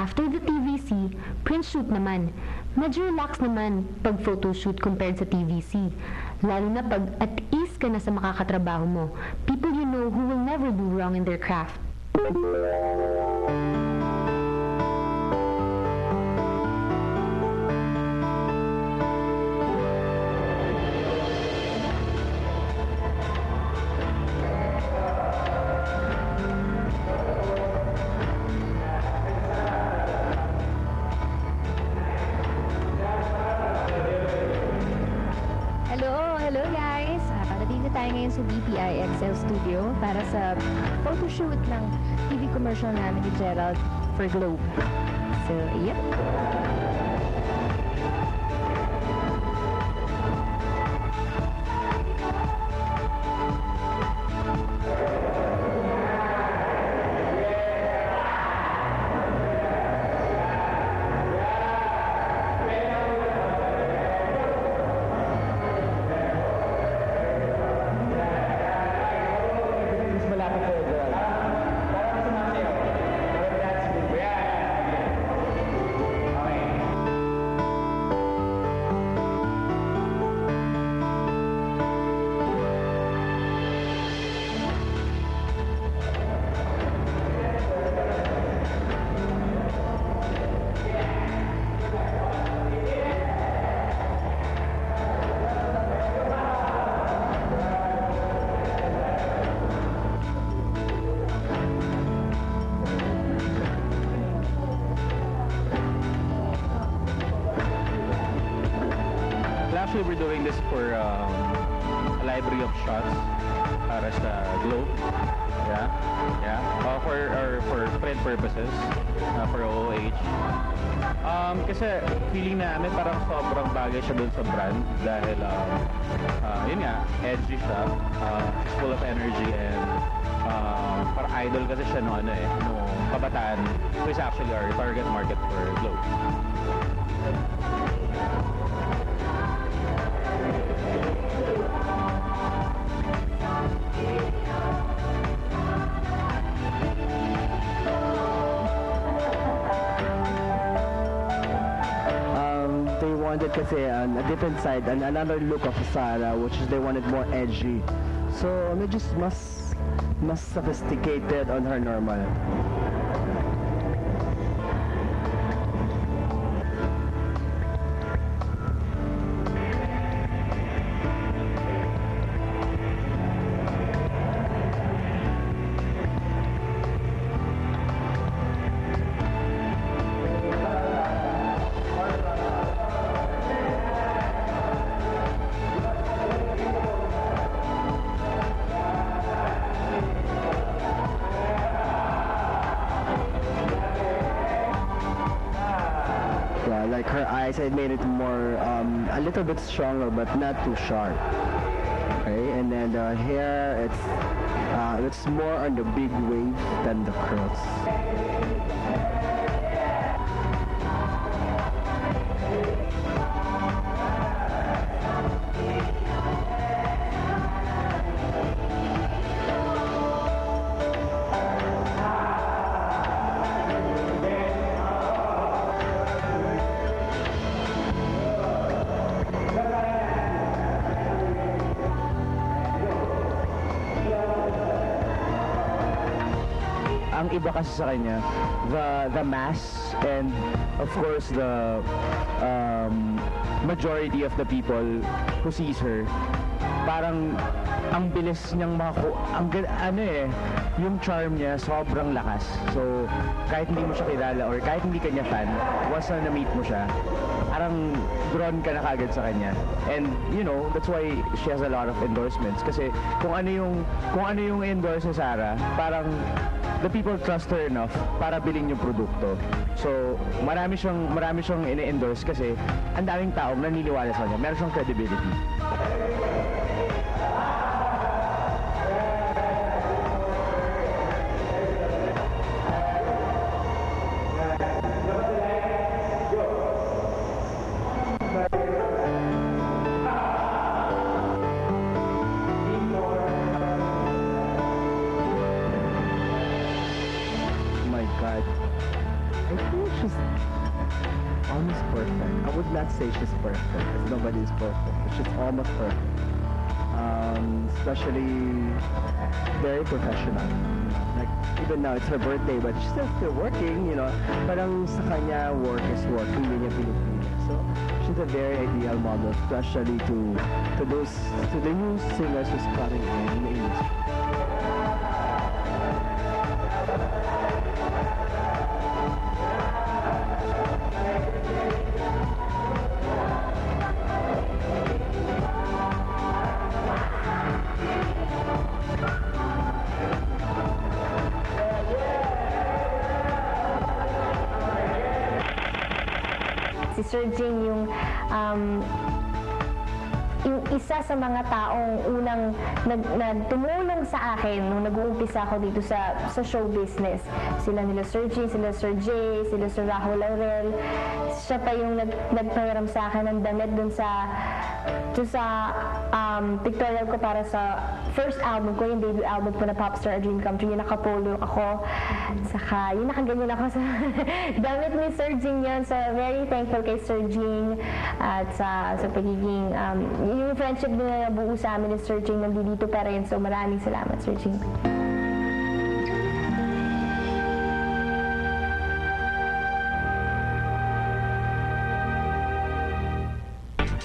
After the TVC, print shoot naman. Medyo relax naman pag photoshoot compared sa TVC. Lalo na pag at ease ka na sa makakatrabaho mo. People you know who will never do wrong in their craft. Hello guys! Nandito tayo ngayon sa DTI XL Studio para sa photoshoot ng TV commercial namin ni Gerald for Globe. So, yep. Actually, we're doing this for a library of shots para sa Globe. For print purposes, for OOH. Kasi feeling namin parang sobrang bagay siya dun sa brand dahil yun nga, edgy siya, full of energy and parang idol kasi siya nung kabataan, who is actually our target market for Globe. They wanted kasi a different side and another look of Sarah, which is they wanted more edgy. So medyo mas sophisticated on her normal. Like her eyes, I made it more, a little bit stronger, but not too sharp. Okay, and then the hair, it's more on the big wave than the curls. Ang iba kasi sa kanya, the mass and of course the majority of the people who sees her, parang ang bilis niyang yung charm niya sobrang lakas. So kahit hindi mo siya kilala or kahit hindi kanya fan, once na na-meet mo siya, parang drawn ka na kagad sa kanya. And you know, that's why she has a lot of endorsements kasi kung ano yung endorse ni Sarah, parang the people trust her enough para bilhin yung produkto. So, marami siyang ini-endorse kasi ang daming taong naniniwala sa kanya. Meron siyang credibility. I think she's almost perfect. I would not say she's perfect, because nobody is perfect, but she's almost perfect. Especially very professional. Like, even now, it's her birthday, but she's still working, Parang sa kanya, work is work, hindi niya pinipilit. So, she's a very ideal model, especially to the new singers who's coming in the industry. Si Sir Jing yung isa sa mga taong unang tumulong sa akin nung nag-uumpisa ako dito sa show business. Sila nila Sir Jing, sila Sir Jay, sila Sir Rahul Laurel. Siya pa yung nagpahiram sa akin ng damit dun sa pictorial ko para sa first album ko, yung debut album ko na Popstar A Dream Come True. Yung nakapolo ako. Saka yung nakaganyan ako sa damit ni Sir Jing yun. So very thankful kay Sir Jing at sa pagiging yung friendship din na nabuo sa amin ni Sir Jing nandito pa rin. So maraming salamat, Sir Jing.